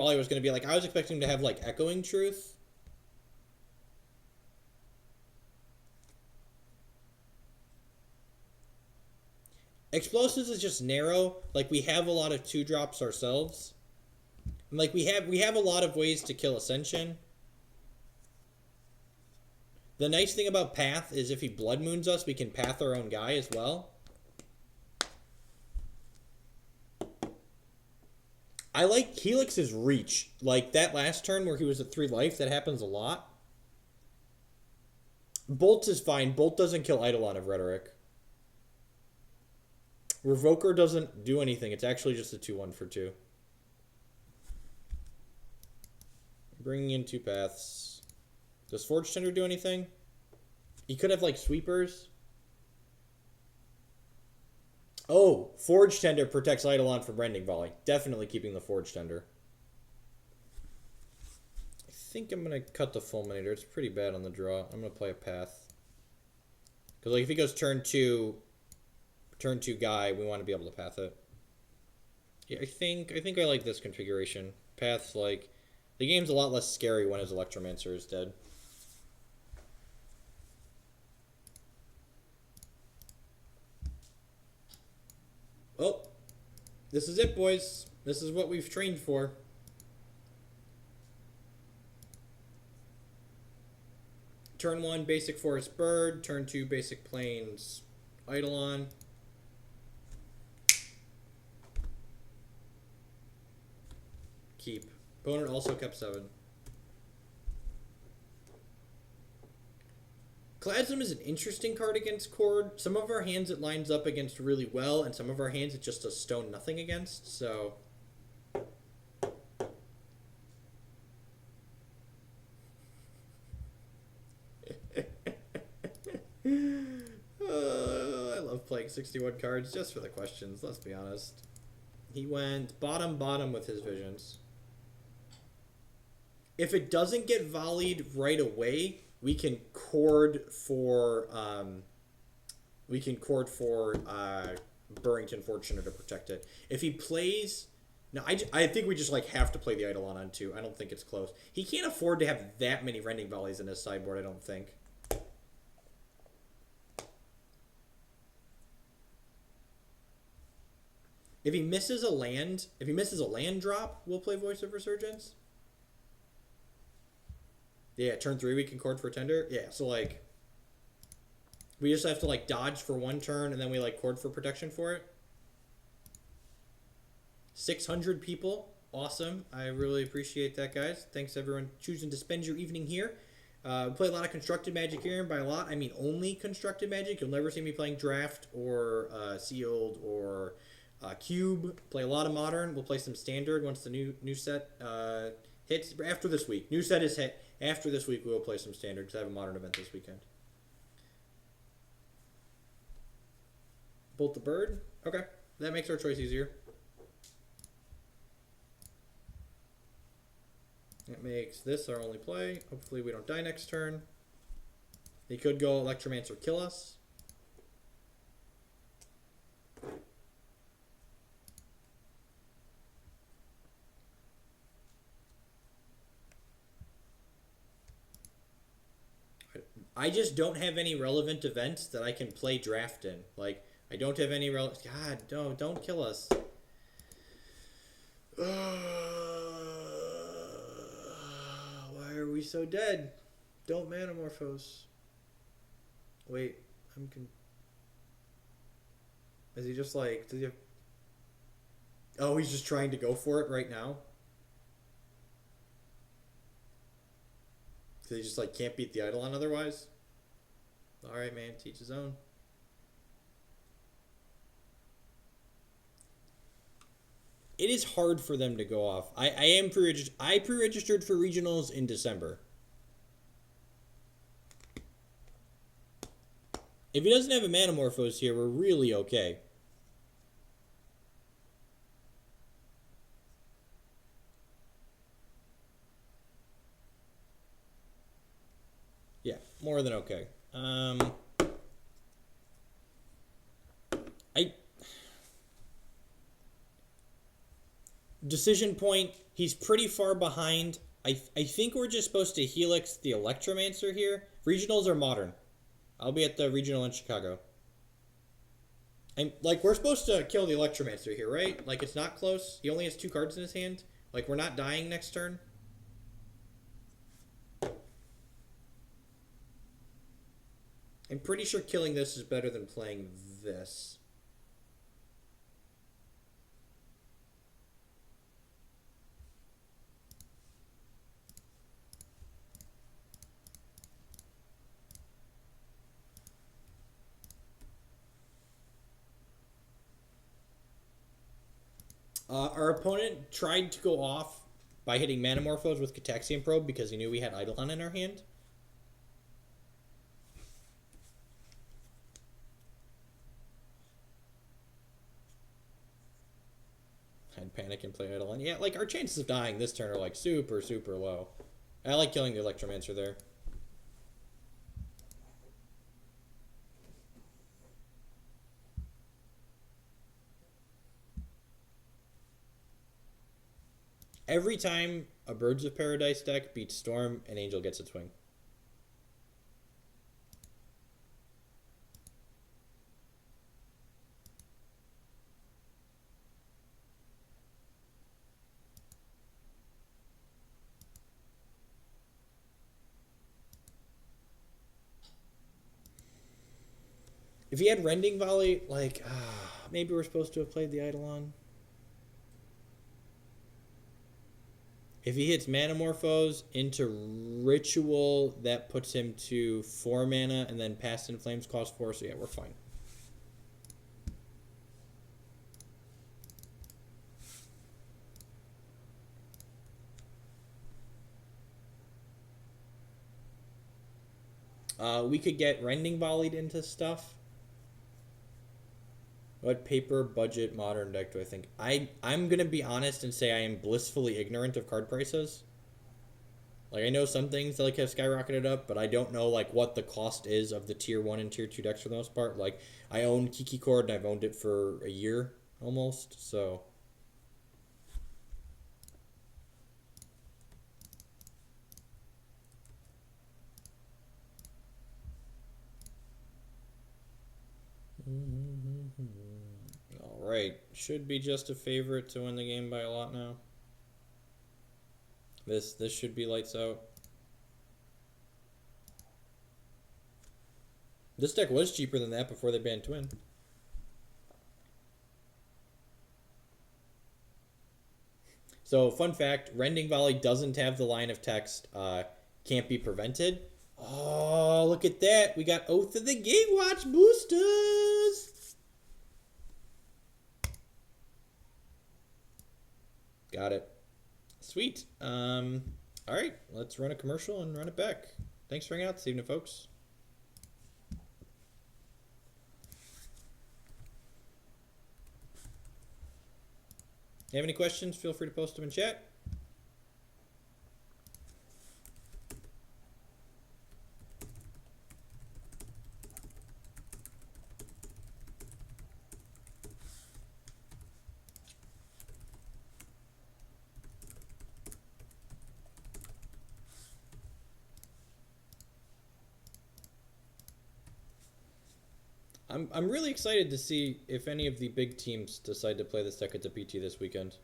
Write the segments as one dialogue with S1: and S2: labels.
S1: Ollie was going to be like, I was expecting him to have, like, Echoing Truth. Explosives is just narrow. Like, we have a lot of 2-drops ourselves. And, like, we have a lot of ways to kill Ascension. The nice thing about Path is if he Blood Moons us, we can Path our own guy as well. I like Helix's reach. Like, that last turn where he was at 3 life, that happens a lot. Bolt is fine. Bolt doesn't kill Eidolon of Rhetoric. Revoker doesn't do anything. It's actually just a 2-1 for 2. Bringing in 2 paths. Does Forge Tender do anything? He could have, like, sweepers. Oh, Forge Tender protects Eidolon from Rending Volley. Definitely keeping the Forge Tender. I think I'm going to cut the Fulminator. It's pretty bad on the draw. I'm going to play a path. Because, like, if he goes turn 2 guy, we want to be able to path it. Yeah, I think I like this configuration. Path's like... The game's a lot less scary when his Electromancer is dead. Oh, this is it, boys. This is what we've trained for. Turn 1, basic Forest Bird. Turn 2, basic Plains Eidolon. Keep. Opponent also kept 7. Clasm is an interesting card against Chord. Some of our hands it lines up against really well, and some of our hands it just does stone nothing against, so... I love playing 61 cards just for the questions, let's be honest. He went bottom with his visions. If it doesn't get volleyed right away, we can chord for Burrington Fortuner to protect it. If he plays, no, I think we just like have to play the Eidolon on 2. I don't think it's close. He can't afford to have that many Rending Volleys in his sideboard, I don't think. If he misses a land drop, we'll play Voice of Resurgence. Yeah, turn 3 we can chord for Tender. Yeah, so like we just have to like dodge for 1 turn and then we like chord for protection for it. 600 people. Awesome. I really appreciate that, guys. Thanks everyone choosing to spend your evening here. We play a lot of Constructed Magic here, and by a lot I mean only Constructed Magic. You'll never see me playing Draft or Sealed or Cube. Play a lot of Modern. We'll play some Standard once the new set hits after this week. New set is hit. After this week, we will play some Standard because I have a Modern event this weekend. Bolt the Bird. Okay. That makes our choice easier. That makes this our only play. Hopefully we don't die next turn. He could go Electromancer kill us. I just don't have any relevant events that I can play Draft in. Like, I don't have any relevant... God, don't kill us. Why are we so dead? Don't Manamorphose. Wait, Is he just like... Does he have... Oh, he's just trying to go for it right now? So he just like can't beat the Eidolon otherwise? Alright, man, teach his own. It is hard for them to go off. I pre-registered for regionals in December. If he doesn't have a Manamorphose here, we're really okay. Yeah, more than okay. Decision point, He's pretty far behind. I think we're just supposed to Helix the Electromancer here. Regionals are modern. I'll be at the regional in Chicago. And like we're supposed to kill the Electromancer here, right? Like it's not close. He only has 2 cards in his hand. Like we're not dying next turn. I'm pretty sure killing this is better than playing this. Our opponent tried to go off by hitting Manamorphose with Cataxian Probe because he knew we had Eidolon in our hand. I'd panic and play Eidolon. Yeah, like our chances of dying this turn are like super, super low. I like killing the Electromancer there. Every time a Birds of Paradise deck beats Storm, an Angel gets its wing. If he had Rending Volley, like, maybe we're supposed to have played the Eidolon. If he hits Manamorphose into Ritual, that puts him to 4 mana, and then Past in Flames costs 4, so yeah, we're fine. We could get Rending Volleyed into stuff. What paper budget modern deck do I think? I'm gonna be honest and say I am blissfully ignorant of card prices. Like I know some things that like have skyrocketed up, but I don't know like what the cost is of the tier 1 and tier 2 decks for the most part. Like I own Kikis and I've owned it for a year almost, so Alright, should be just a favorite to win the game by a lot now. This should be lights out. This deck was cheaper than that before they banned Twin. So, fun fact, Rending Volley doesn't have the line of text, can't be prevented. Oh, look at that. We got Oath of the Gatewatch boosters. Got it. Sweet. All right, let's run a commercial and run it back. Thanks for hanging out this evening, folks. If you have any questions, feel free to post them in chat. I'm really excited to see if any of the big teams decide to play this deck at the PT this weekend.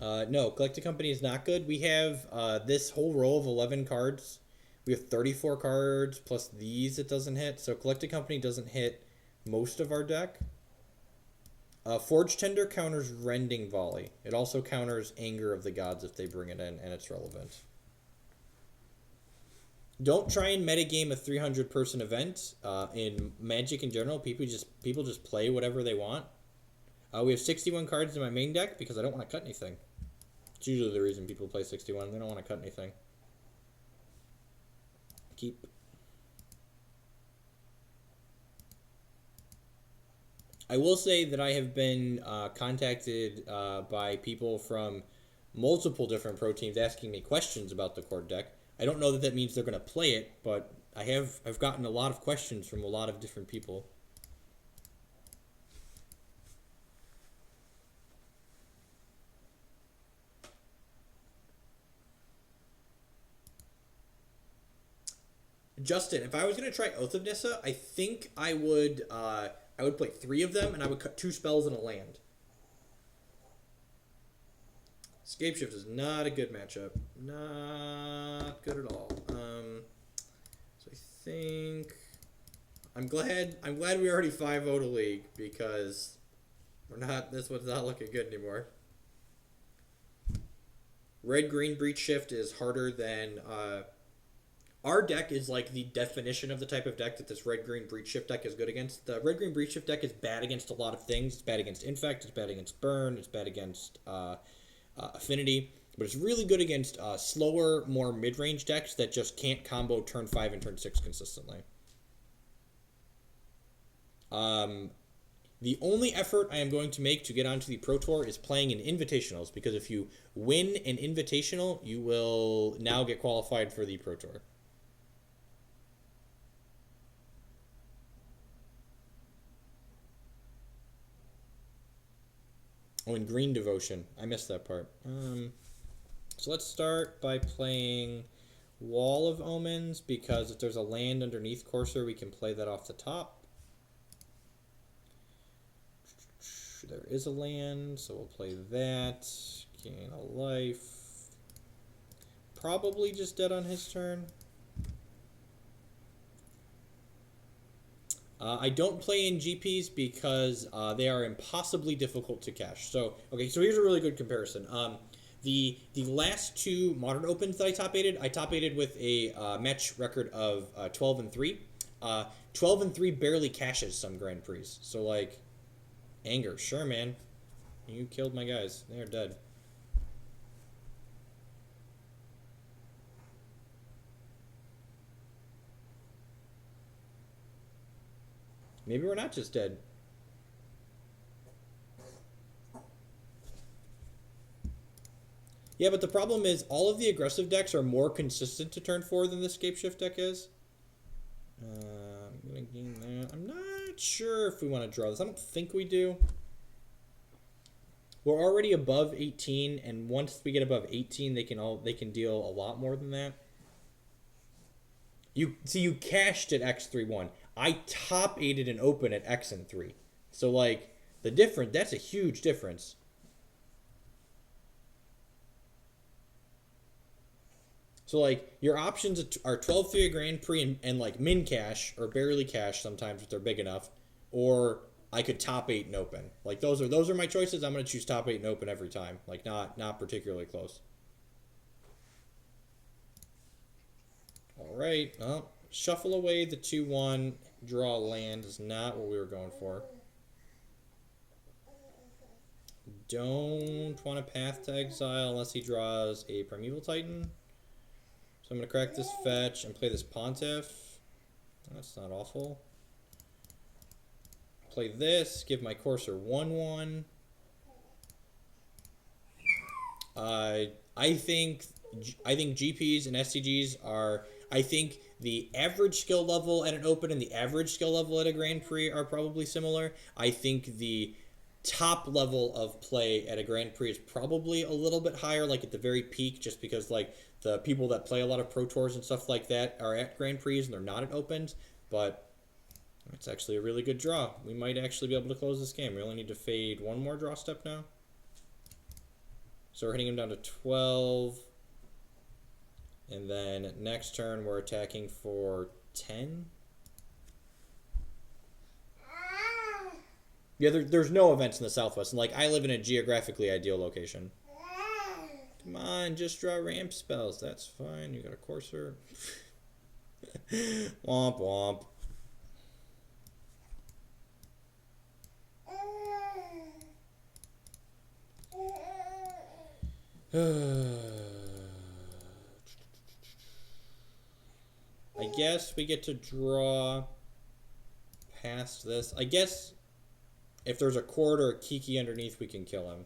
S1: No, Collected Company is not good. We have this whole row of 11 cards. We have 34 cards plus these it doesn't hit. So Collected Company doesn't hit most of our deck. Forge Tender counters Rending Volley. It also counters Anger of the Gods if they bring it in and it's relevant. Don't try and metagame a 300-person event. In Magic in general, people just play whatever they want. We have 61 cards in my main deck because I don't want to cut anything. It's usually the reason people play 61. They don't want to cut anything. Keep. I will say that I have been contacted by people from multiple different pro teams asking me questions about the Chord deck. I don't know that that means they're going to play it, but I've gotten a lot of questions from a lot of different people. Justin, if I was gonna try Oath of Nissa, I think I would play 3 of them and I would cut 2 spells and a land. Scape Shift is not a good matchup. Not good at all. So I think I'm glad we already 5-0 to League because this one's not looking good anymore. Red-green Breach Shift is harder than our deck is like the definition of the type of deck that this red-green Breach Shift deck is good against. The red-green Breach Shift deck is bad against a lot of things. It's bad against Infect, it's bad against Burn, it's bad against Affinity, but it's really good against slower, more mid-range decks that just can't combo turn 5 and turn 6 consistently. The only effort I am going to make to get onto the Pro Tour is playing in Invitationals, because if you win an Invitational, you will now get qualified for the Pro Tour. Oh, and Green Devotion. I missed that part. So let's start by playing Wall of Omens, because if there's a land underneath Courser, we can play that off the top. There is a land, so we'll play that. Gain a life. Probably just dead on his turn. I don't play in GPs because they are impossibly difficult to cash. So, okay, so here's a really good comparison. The last 2 Modern Opens that I top 8'd with a match record of 12-3. 12-3 barely cashes some Grand Prix. So, like, Anger, sure, man. You killed my guys. They're dead. Maybe we're not just dead. Yeah, but the problem is all of the aggressive decks are more consistent to turn 4 than the Scape Shift deck is. I'm gonna gain that. I'm not sure if we want to draw this. I don't think we do. We're already above 18, and once we get above 18, they can deal a lot more than that. You cashed at X3-1. I top 8'd an open at X and 3. So like that's a huge difference. So like your options are 12-3 a Grand Prix and like min cash or barely cash sometimes if they're big enough, or I could top 8 and open. Like those are my choices. I'm gonna choose top 8 and open every time. Like not particularly close. All right. Oh, shuffle away the 2-1. Draw land is not what we were going for. Don't want to Path to Exile unless he draws a Primeval Titan. So I'm going to crack this fetch and play this Pontiff. That's not awful. Play this, give my Courser 1-1. I think GPs and SCGs are... I think the average skill level at an open and the average skill level at a Grand Prix are probably similar. I think the top level of play at a Grand Prix is probably a little bit higher, like at the very peak, just because like the people that play a lot of Pro Tours and stuff like that are at Grand Prix and they're not at opens. But it's actually a really good draw. We might actually be able to close this game. We only need to fade 1 more draw step now. So we're hitting him down to 12. And then next turn, we're attacking for 10. Yeah, there's no events in the Southwest. And, like, I live in a geographically ideal location. Come on, just draw ramp spells. That's fine. You got a Courser. Womp womp. I guess we get to draw past this. I guess if there's a Chord or a Kiki underneath, we can kill him.